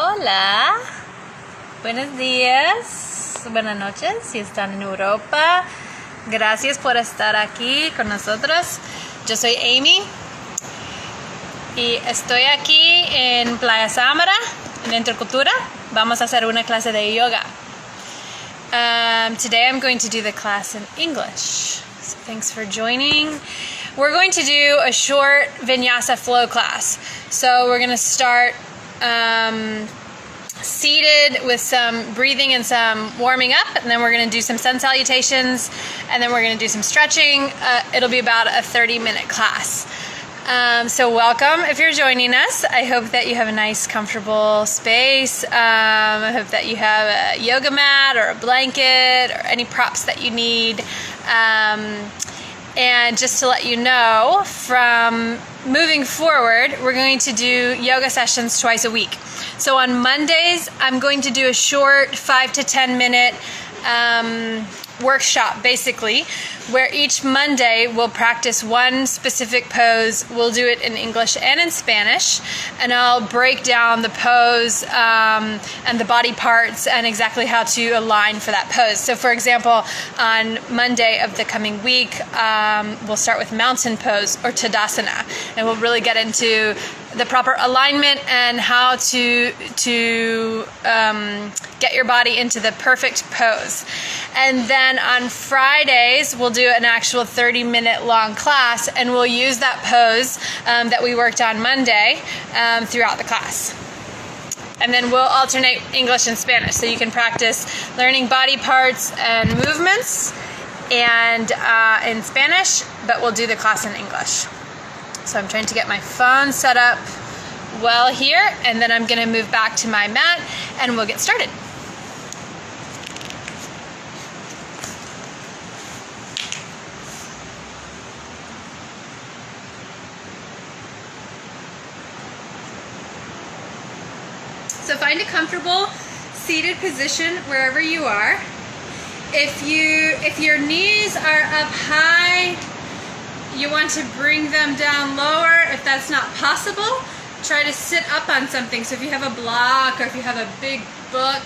Hola, buenos días, buenas noches si están en Europa. Gracias por estar aquí con nosotros. Yo soy Amy y estoy aquí en Playa Samara, en Intercultura. Vamos a hacer una clase de yoga. Today I'm going to do the class in English. So thanks for joining. We're going to do a short Vinyasa flow class. So we're going to start seated with some breathing and some warming up, and then we're going to do some sun salutations, and then we're going to do some stretching. It'll be about a 30-minute class. So welcome if you're joining us. I hope that you have a nice, comfortable space. I hope that you have a yoga mat or a blanket or any props that you need. And just to let you know, from moving forward, we're going to do yoga sessions twice a week. So on Mondays, I'm going to do a short 5 to 10 minute workshop, basically, where each Monday we'll practice one specific pose. We'll do it in English and in Spanish, and I'll break down the pose and the body parts and exactly how to align for that pose. So for example, on Monday of the coming week, we'll start with mountain pose or Uttanasana, and we'll really get into the proper alignment and how to get your body into the perfect pose. And then on Fridays, we'll do an actual 30-minute long class, and we'll use that pose that we worked on Monday throughout the class. And then we'll alternate English and Spanish, so you can practice learning body parts and movements and in Spanish, but we'll do the class in English. So I'm trying to get my phone set up well here, and then I'm going to move back to my mat and we'll get started. So find a comfortable seated position wherever you are. If your knees are up high, you want to bring them down lower. If that's not possible, try to sit up on something. So if you have a block, or if you have a big book,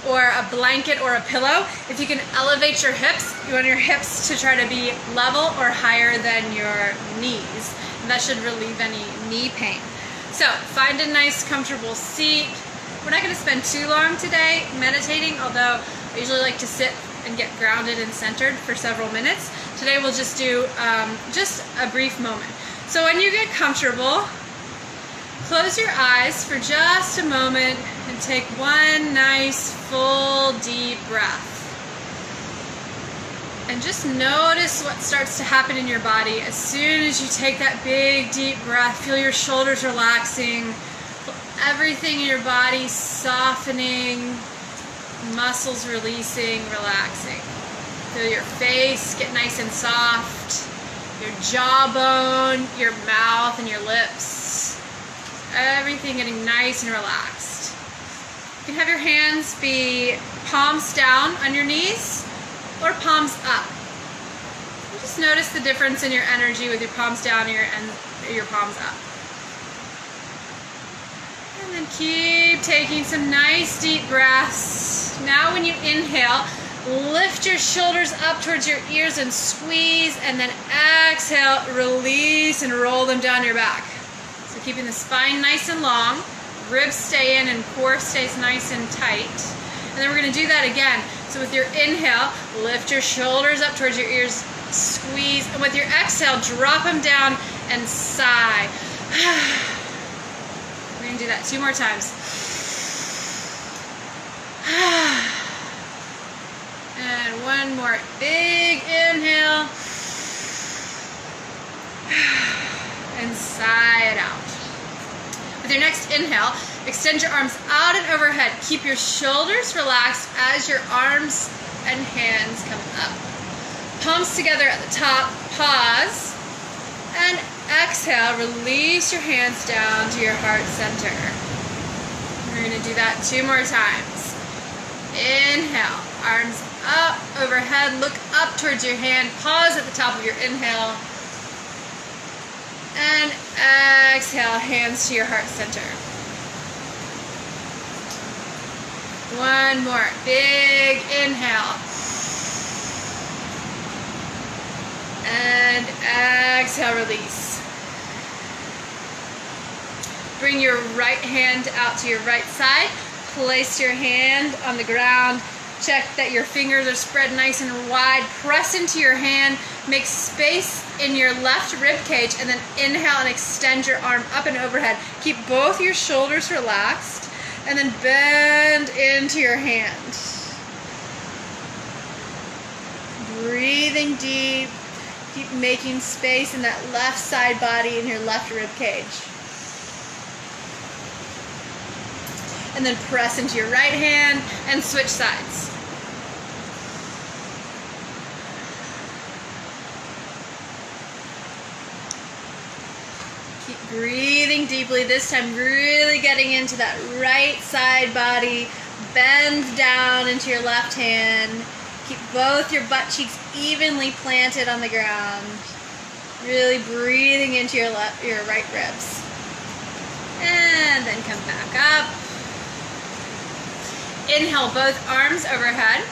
or a blanket or a pillow, if you can elevate your hips, you want your hips to try to be level or higher than your knees. And that should relieve any knee pain. So find a nice comfortable seat. We're not going to spend too long today meditating, although I usually like to sit and get grounded and centered for several minutes. Today we'll just do just a brief moment. So when you get comfortable, close your eyes for just a moment and take one nice full deep breath. And just notice what starts to happen in your body as soon as you take that big deep breath. Feel your shoulders relaxing, feel everything in your body softening, muscles releasing, relaxing. Feel your face get nice and soft, your jawbone, your mouth, and your lips. Everything getting nice and relaxed. You can have your hands be palms down on your knees or palms up. You just notice the difference in your energy with your palms down and your palms up. And then keep taking some nice deep breaths. Now when you inhale, lift your shoulders up towards your ears and squeeze, and then exhale, release and roll them down your back. So keeping the spine nice and long, ribs stay in and core stays nice and tight. And then we're going to do that again. So with your inhale, lift your shoulders up towards your ears, squeeze, and with your exhale, drop them down and sigh. We're going to do that 2 more times. And one more big inhale. And sigh it out. With your next inhale, extend your arms out and overhead. Keep your shoulders relaxed as your arms and hands come up. Palms together at the top, pause. And exhale, release your hands down to your heart center. We're going to do that 2 more times. Inhale, arms up, overhead, look up towards your hand, pause at the top of your inhale, and exhale, hands to your heart center. One more. Big inhale. And exhale, release. Bring your right hand out to your right side. Place your hand on the ground. Check that your fingers are spread nice and wide. Press into your hand. Make space in your left rib cage, and then inhale and extend your arm up and overhead. Keep both your shoulders relaxed, and then bend into your hand. Breathing deep. Keep making space in that left side body in your left rib cage. And then press into your right hand and switch sides. Keep breathing deeply, this time really getting into that right side body. Bend down into your left hand. Keep both your butt cheeks evenly planted on the ground. Really breathing into your right ribs. And then come back up. Inhale, both arms overhead.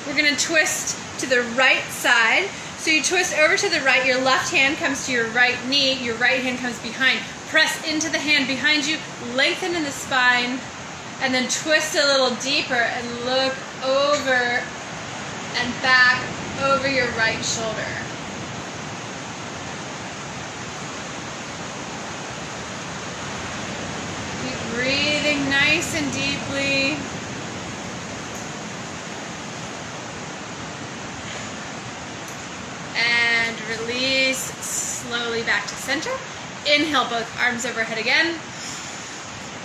We're going to twist to the right side. So you twist over to the right, your left hand comes to your right knee, your right hand comes behind. Press into the hand behind you, lengthen in the spine, and then twist a little deeper and look over and back over your right shoulder. Keep breathing nice and deeply. And release slowly back to center. Inhale, both arms overhead again.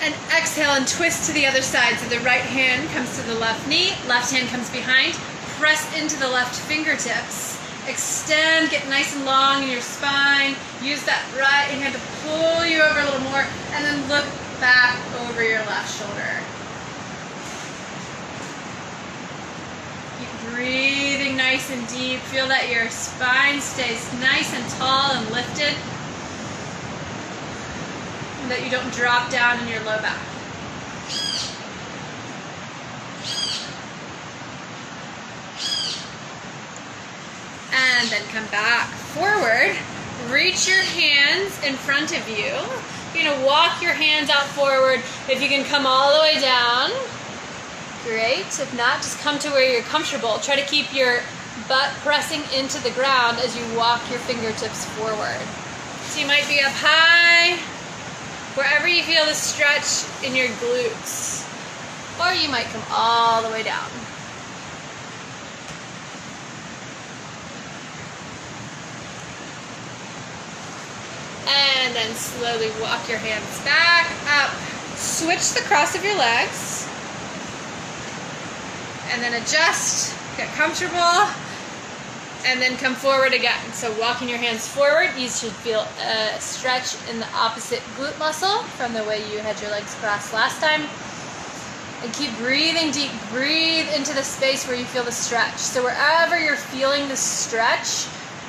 And exhale and twist to the other side. So the right hand comes to the left knee, left hand comes behind. Press into the left fingertips. Extend, get nice and long in your spine. Use that right hand to pull you over a little more. And then look back over your left shoulder. Breathing nice and deep. Feel that your spine stays nice and tall and lifted. And that you don't drop down in your low back. And then come back forward. Reach your hands in front of you. You're going to walk your hands out forward. If you can come all the way down. Great. If not, just come to where you're comfortable. Try to keep your butt pressing into the ground as you walk your fingertips forward. So you might be up high, wherever you feel the stretch in your glutes. Or you might come all the way down. And then slowly walk your hands back up. Switch the cross of your legs. And then adjust, get comfortable, and then come forward again. So walking your hands forward, you should feel a stretch in the opposite glute muscle from the way you had your legs crossed last time. And keep breathing deep. Breathe into the space where you feel the stretch. So wherever you're feeling the stretch,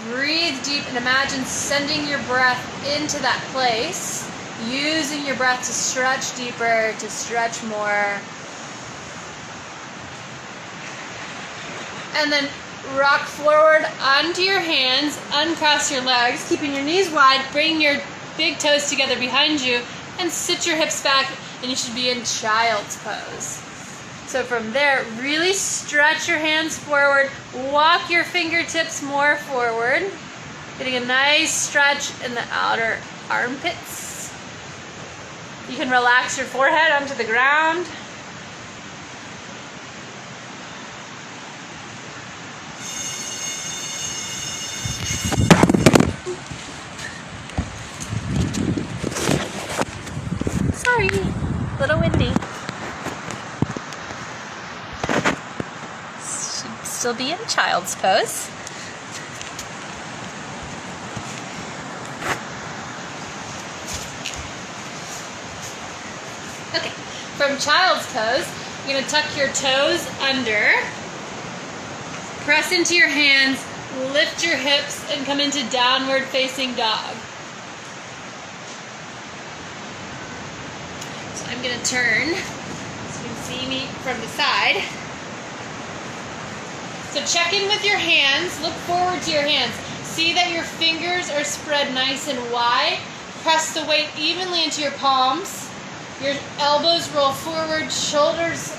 breathe deep and imagine sending your breath into that place, using your breath to stretch deeper, to stretch more. And then rock forward onto your hands, uncross your legs, keeping your knees wide, bring your big toes together behind you, and sit your hips back, and you should be in child's pose. So from there, really stretch your hands forward, walk your fingertips more forward, getting a nice stretch in the outer armpits. You can relax your forehead onto the ground. Sorry, a little windy. Should still be in child's pose. Okay, from child's pose, you're going to tuck your toes under, press into your hands, lift your hips, and come into downward facing dog. I'm going to turn so you can see me from the side. So check in with your hands. Look forward to your hands. See that your fingers are spread nice and wide. Press the weight evenly into your palms. Your elbows roll forward, shoulders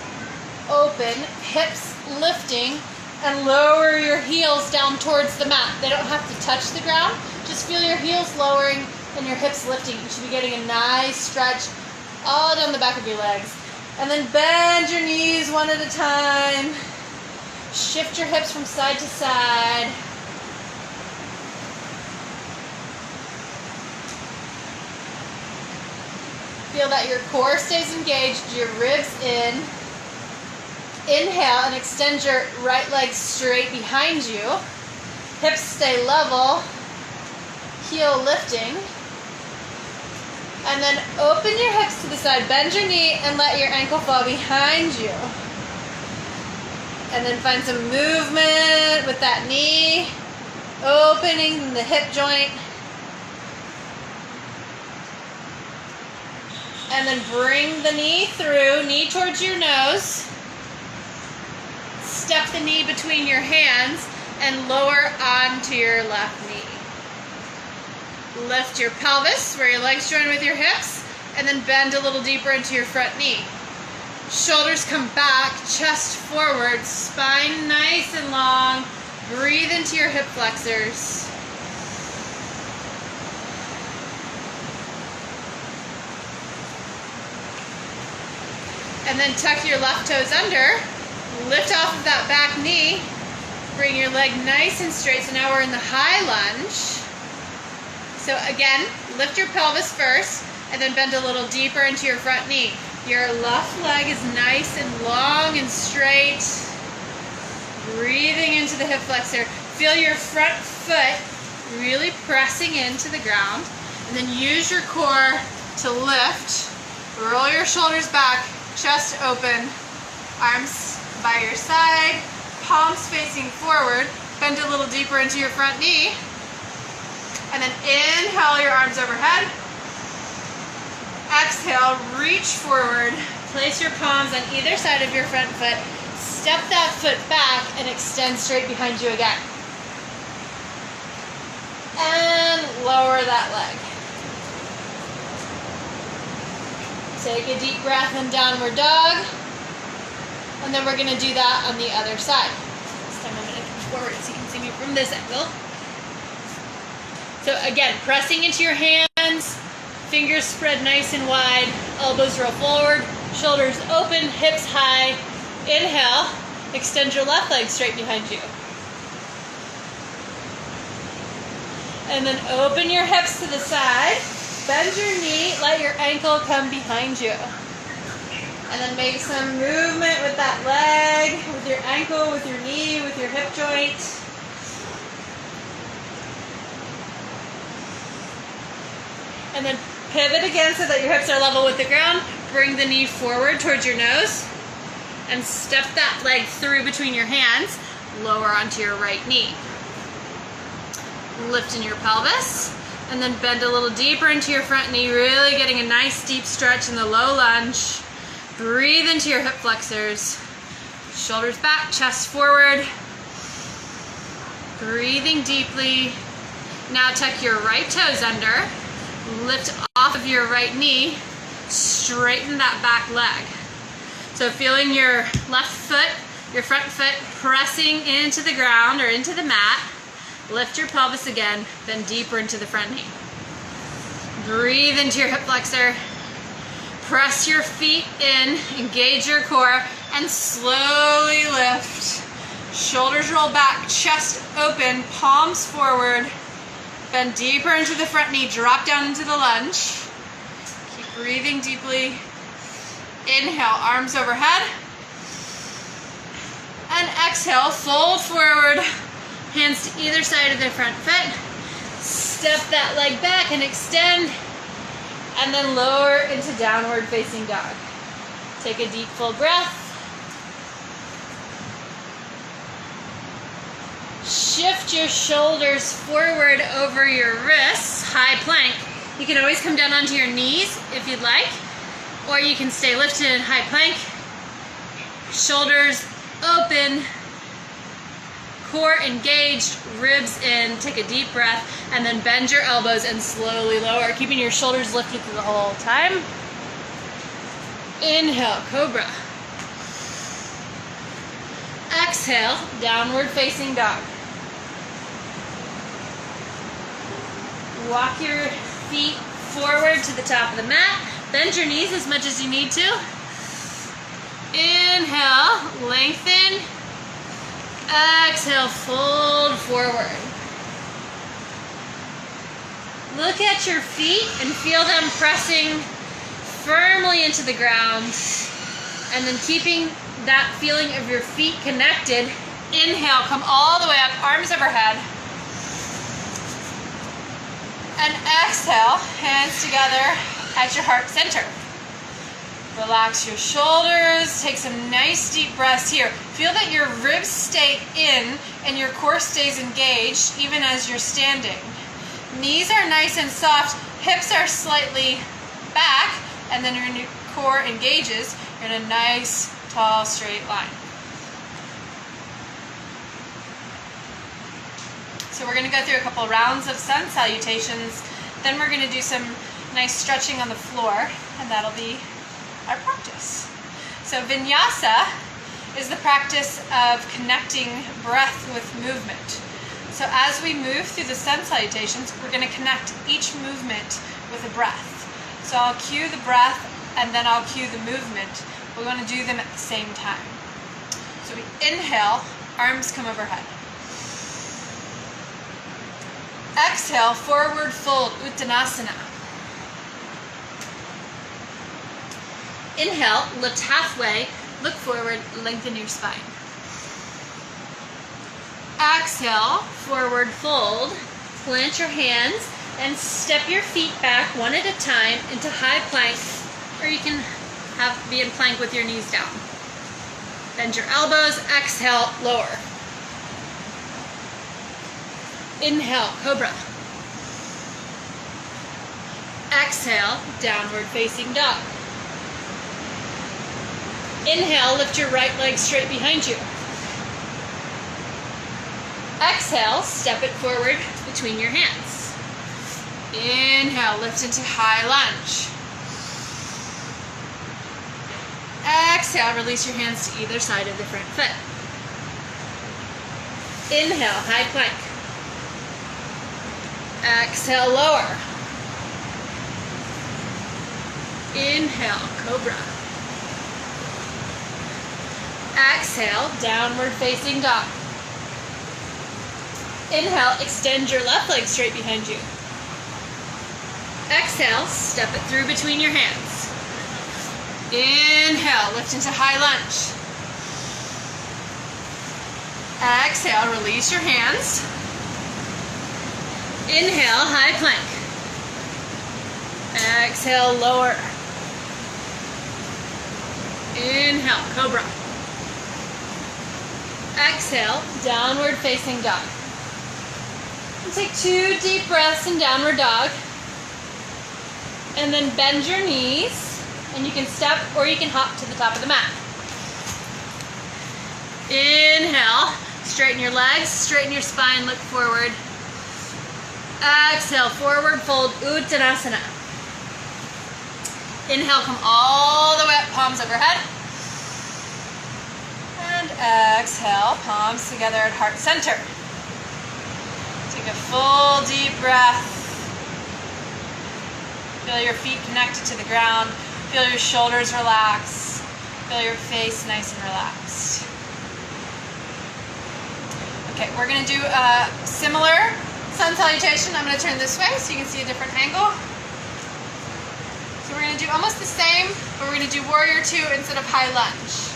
open, hips lifting, and lower your heels down towards the mat. They don't have to touch the ground. Just feel your heels lowering and your hips lifting. You should be getting a nice stretch all down the back of your legs. And then bend your knees one at a time. Shift your hips from side to side. Feel that your core stays engaged, your ribs in. Inhale and extend your right leg straight behind you. Hips stay level. Heel lifting. And then open your hips to the side. Bend your knee and let your ankle fall behind you. And then find some movement with that knee. Opening the hip joint. And then bring the knee through, knee towards your nose. Step the knee between your hands and lower onto your left knee. Lift your pelvis where your legs join with your hips, and then bend a little deeper into your front knee. Shoulders come back, chest forward, spine nice and long. Breathe into your hip flexors. And then tuck your left toes under. Lift off of that back knee. Bring your leg nice and straight. So now we're in the high lunge. So again, lift your pelvis first and then bend a little deeper into your front knee. Your left leg is nice and long and straight. Breathing into the hip flexor. Feel your front foot really pressing into the ground. And then use your core to lift. Roll your shoulders back, chest open, arms by your side, palms facing forward. Bend a little deeper into your front knee. And then inhale your arms overhead. Exhale, reach forward. Place your palms on either side of your front foot. Step that foot back and extend straight behind you again. And lower that leg. Take a deep breath in downward dog. And then we're going to do that on the other side. This time I'm going to come forward so you can see me from this angle. So again, pressing into your hands, fingers spread nice and wide, elbows roll forward, shoulders open, hips high. Inhale, extend your left leg straight behind you. And then open your hips to the side, bend your knee, let your ankle come behind you. And then make some movement with that leg, with your ankle, with your knee, with your hip joint. And then pivot again so that your hips are level with the ground. Bring the knee forward towards your nose. And step that leg through between your hands. Lower onto your right knee. Lift in your pelvis. And then bend a little deeper into your front knee, really getting a nice deep stretch in the low lunge. Breathe into your hip flexors. Shoulders back, chest forward. Breathing deeply. Now tuck your right toes under. Lift off of your right knee. Straighten that back leg. So feeling your left foot, your front foot pressing into the ground or into the mat. Lift your pelvis again, then deeper into the front knee. Breathe into your hip flexor. Press your feet in, engage your core, and slowly lift. Shoulders roll back, chest open, palms forward. Bend deeper into the front knee, drop down into the lunge. Keep breathing deeply. Inhale, arms overhead. And exhale, fold forward. Hands to either side of the front foot. Step that leg back and extend. And then lower into downward facing dog. Take a deep full breath. Shift your shoulders forward over your wrists, high plank. You can always come down onto your knees if you'd like, or you can stay lifted in high plank. Shoulders open, core engaged, ribs in. Take a deep breath and then bend your elbows and slowly lower, keeping your shoulders lifted through the whole time. Inhale, cobra. Exhale, downward facing dog. Walk your feet forward to the top of the mat. Bend your knees as much as you need to. Inhale, lengthen. Exhale, fold forward. Look at your feet and feel them pressing firmly into the ground. And then keeping that feeling of your feet connected. Inhale, come all the way up, arms overhead. And exhale, hands together at your heart center. Relax your shoulders, take some nice deep breaths here. Feel that your ribs stay in and your core stays engaged even as you're standing. Knees are nice and soft, hips are slightly back, and then your core engages. You're in a nice, tall, straight line. So we're going to go through a couple rounds of sun salutations. Then we're going to do some nice stretching on the floor, and that'll be our practice. So Vinyasa is the practice of connecting breath with movement. So as we move through the sun salutations, we're going to connect each movement with a breath. So I'll cue the breath, and then I'll cue the movement. We want to do them at the same time. So we inhale, arms come overhead. Exhale, forward fold, Uttanasana. Inhale, lift halfway, look forward, lengthen your spine. Exhale, forward fold, plant your hands, and step your feet back one at a time into high plank, or you can be in plank with your knees down. Bend your elbows, exhale, lower. Inhale, cobra. Exhale, downward facing dog. Inhale, lift your right leg straight behind you. Exhale, step it forward between your hands. Inhale, lift into high lunge. Exhale, release your hands to either side of the front foot. Inhale, high plank. Exhale, lower. Inhale, cobra. Exhale, downward facing dog. Inhale, extend your left leg straight behind you. Exhale, step it through between your hands. Inhale, lift into high lunge. Exhale, release your hands. Inhale, high plank. Exhale, lower. Inhale, cobra. Exhale, downward facing dog. And take 2 deep breaths in downward dog. And then bend your knees, and you can step or you can hop to the top of the mat. Inhale, straighten your legs, straighten your spine, look forward. Exhale, forward fold, Uttanasana. Inhale, come all the way up, palms overhead. And exhale, palms together at heart center. Take a full deep breath. Feel your feet connected to the ground. Feel your shoulders relax. Feel your face nice and relaxed. Okay, we're going to do a similar sun salutation. I'm going to turn this way so you can see a different angle. So we're going to do almost the same, but we're going to do warrior 2 instead of high lunge.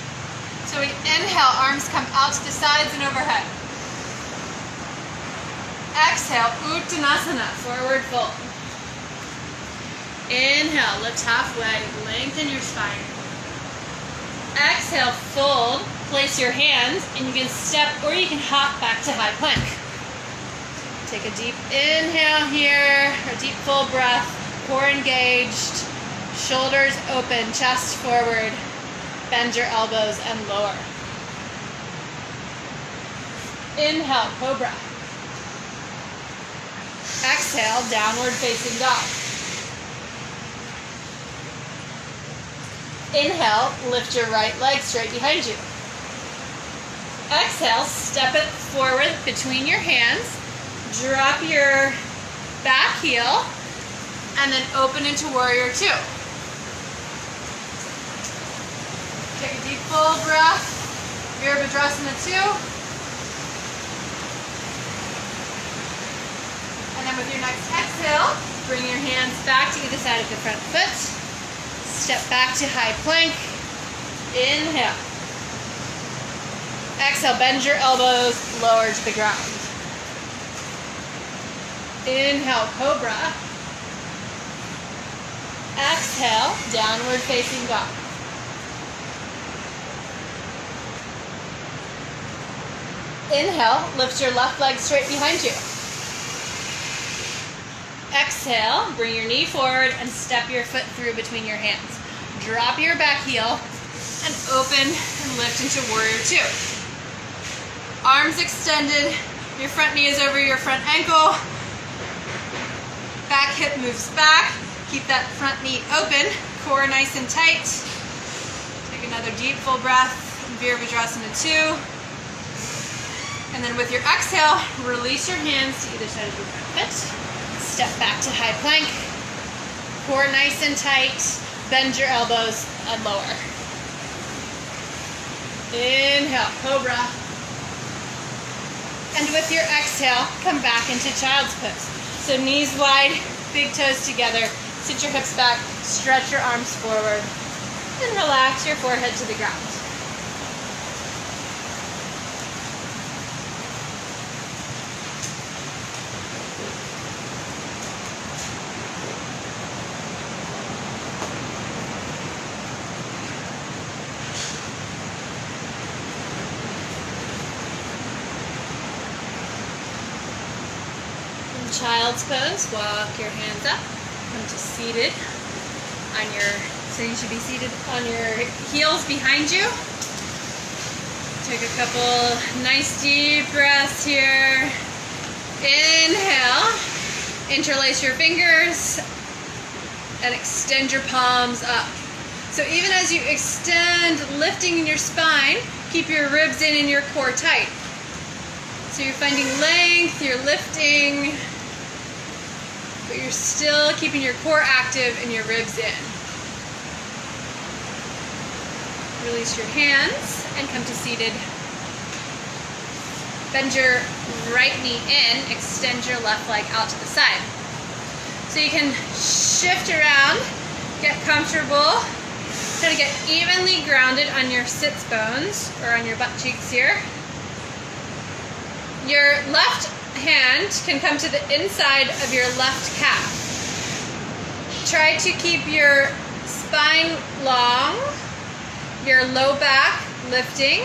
So we inhale, arms come out to the sides and overhead. Exhale, Uttanasana, forward fold. Inhale, lift halfway, lengthen your spine. Exhale, fold, place your hands, and you can step or you can hop back to high plank. Take a deep inhale here, a deep full breath, core engaged, shoulders open, chest forward. bend your elbows and lower. Inhale, cobra. Exhale, downward facing dog. Inhale, lift your right leg straight behind you. Exhale, step it forward between your hands. Drop your back heel and then open into warrior two. Take a deep full breath. Virabhadrasana 2. And then with your next exhale, bring your hands back to either side of the front foot. Step back to high plank. Inhale. Exhale, bend your elbows, lower to the ground. Inhale, cobra. Exhale, downward facing dog. Inhale, lift your left leg straight behind you. Exhale, bring your knee forward and step your foot through between your hands. Drop your back heel and open and lift into warrior two. Arms extended, your front knee is over your front ankle. Back hip moves back. Keep that front knee open, core nice and tight. Take another deep full breath, Virabhadrasana 2. And then with your exhale, release your hands to either side of your front foot. Step back to high plank. Core nice and tight. Bend your elbows and lower. Inhale, cobra. And with your exhale, come back into child's pose. So knees wide, big toes together. Sit your hips back, stretch your arms forward, and relax your forehead to the ground. Child's pose, walk your hands up, come to seated on your, so you should be seated on your heels behind you. Take a couple nice deep breaths here. Inhale, interlace your fingers and extend your palms up. So even as you extend, lifting in your spine, keep your ribs in and your core tight. So you're finding length, you're lifting, but you're still keeping your core active and your ribs in. Release your hands and come to seated. Bend your right knee in, extend your left leg out to the side. So you can shift around, get comfortable, try to get evenly grounded on your sits bones or on your butt cheeks here. Your left hand can come to the inside of your left calf. Try to keep your spine long, your low back lifting,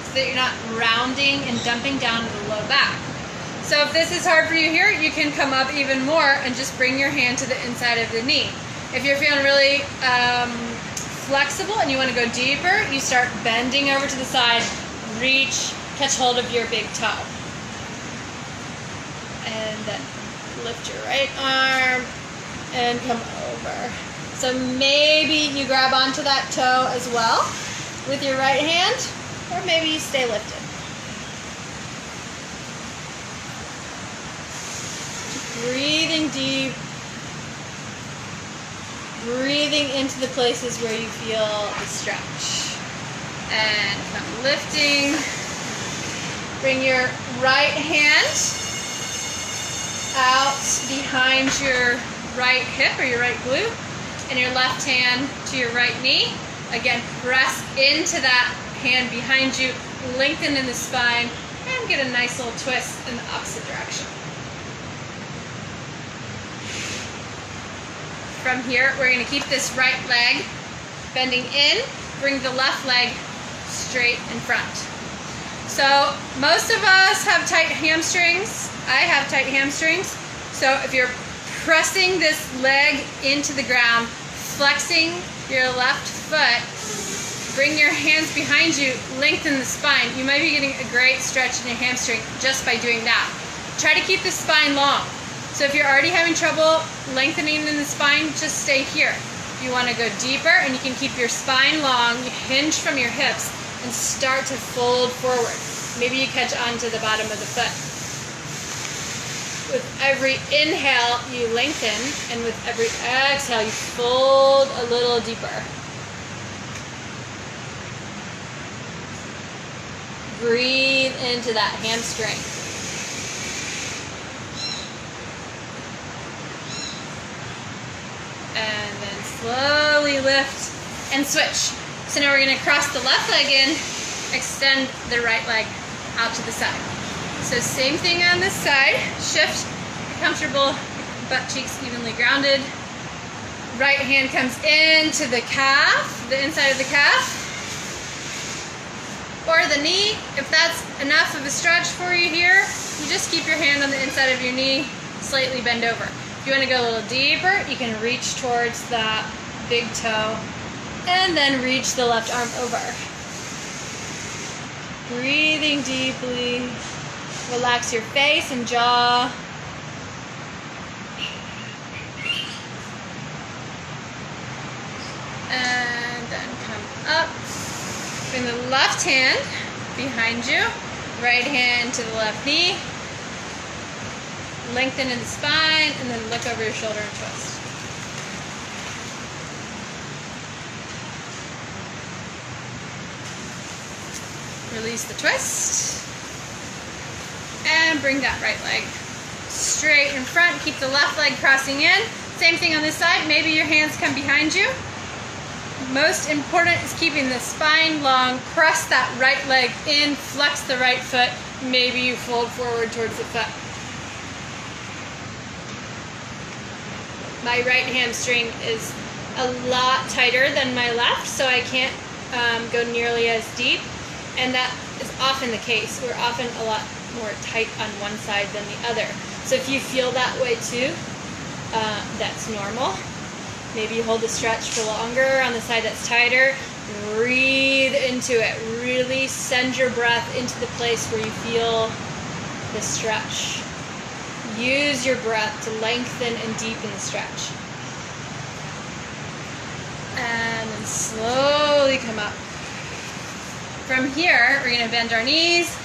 so that you're not rounding and dumping down to the low back. So if this is hard for you here, you can come up even more and just bring your hand to the inside of the knee. If you're feeling really flexible and you want to go deeper, you start bending over to the side, reach, catch hold of your big toe. And then lift your right arm and come over. So maybe you grab onto that toe as well with your right hand, or maybe you stay lifted. Breathing deep, breathing into the places where you feel the stretch. And come lifting. Bring your right hand out behind your right hip or your right glute, and your left hand to your right knee. Again, press into that hand behind you, lengthen in the spine, and get a nice little twist in the opposite direction. From here, we're going to keep this right leg bending in, bring the left leg straight in front. So most of us have tight hamstrings. I have tight hamstrings. So if you're pressing this leg into the ground, flexing your left foot, Bring your hands behind you, lengthen the spine. You might be getting a great stretch in your hamstring just by doing that. Try to keep the spine long. So if you're already having trouble lengthening in the spine, just stay here. If you want to go deeper and you can keep your spine long, you hinge from your hips and start to fold forward. Maybe you catch onto the bottom of the foot. With every inhale, you lengthen, and with every exhale, you fold a little deeper. Breathe into that hamstring. And then slowly lift and switch. So now we're going to cross the left leg in, extend the right leg out to the side. So same thing on this side. Shift, comfortable, butt cheeks evenly grounded. Right hand comes into the calf, the inside of the calf, or the knee. If that's enough of a stretch for you here, you just keep your hand on the inside of your knee, slightly bend over. If you want to go a little deeper, you can reach towards the big toe and then reach the left arm over. Breathing deeply. Relax your face and jaw. And then come up. Bring the left hand behind you. Right hand to the left knee. Lengthen in the spine and then look over your shoulder and twist. Release the twist. And bring that right leg straight in front. Keep the left leg crossing in. Same thing on this side. Maybe your hands come behind you. Most important is keeping the spine long. Press that right leg in. Flex the right foot. Maybe you fold forward towards the foot. My right hamstring is a lot tighter than my left, so I can't go nearly as deep. And that is often the case. We're often a lot more tight on one side than the other. So if you feel that way too, that's normal. Maybe you hold the stretch for longer on the side that's tighter. Breathe into it. Really send your breath into the place where you feel the stretch. Use your breath to lengthen and deepen the stretch. And then slowly come up. From here, we're going to bend our knees,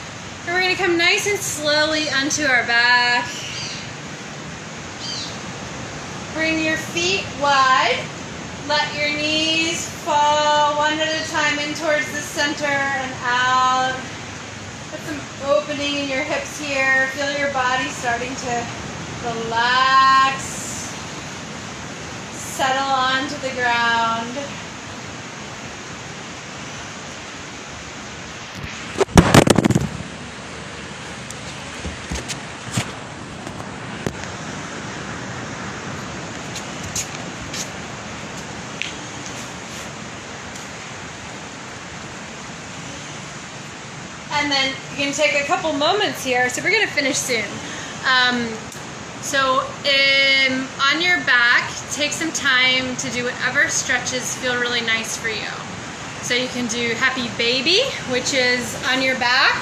and we're going to come nice and slowly onto our back. Bring your feet wide. Let your knees fall one at a time in towards the center and out. Put some opening in your hips here. Feel your body starting to relax. Settle onto the ground. And then you can take a couple moments here. So we're going to finish soon. On your back, take some time to do whatever stretches feel really nice for you. So you can do Happy Baby, which is on your back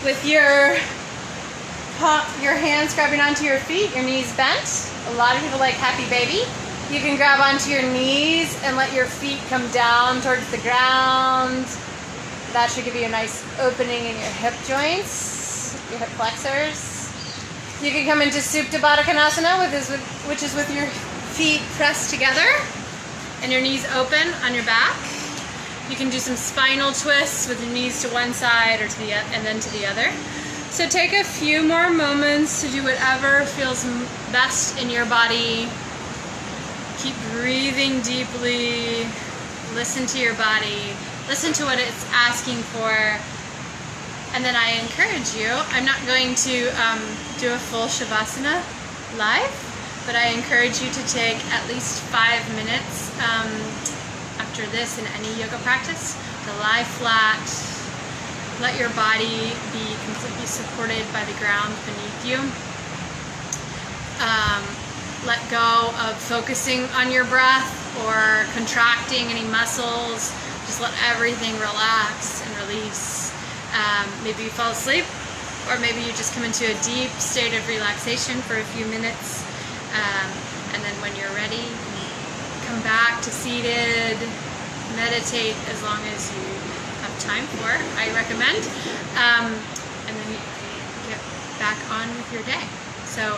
with your hands grabbing onto your feet, your knees bent. A lot of people like Happy Baby. You can grab onto your knees and let your feet come down towards the ground. That should give you a nice opening in your hip joints, your hip flexors. You can come into Supta Baddha Konasana, which is with your feet pressed together and your knees open on your back. You can do some spinal twists with your knees to one side or and then to the other. So take a few more moments to do whatever feels best in your body. Keep breathing deeply. Listen to your body. Listen to what it's asking for. And then I encourage you, I'm not going to do a full Shavasana live, but I encourage you to take at least 5 minutes after this in any yoga practice to lie flat. Let your body be completely supported by the ground beneath you. Let go of focusing on your breath. or contracting any muscles. Just let everything relax and release. Maybe you fall asleep, or maybe you just come into a deep state of relaxation for a few minutes. And then when you're ready, come back to seated, meditate as long as you have time for, I recommend. And then you get back on with your day. So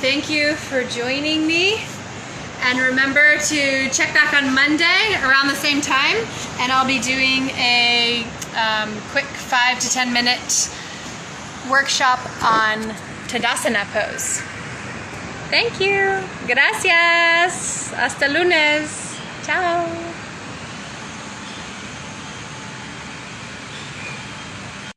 thank you for joining me. And remember to check back on Monday around the same time, and I'll be doing a quick 5 to 10 minute workshop on Uttanasana pose. Thank you. Gracias. Hasta lunes. Ciao.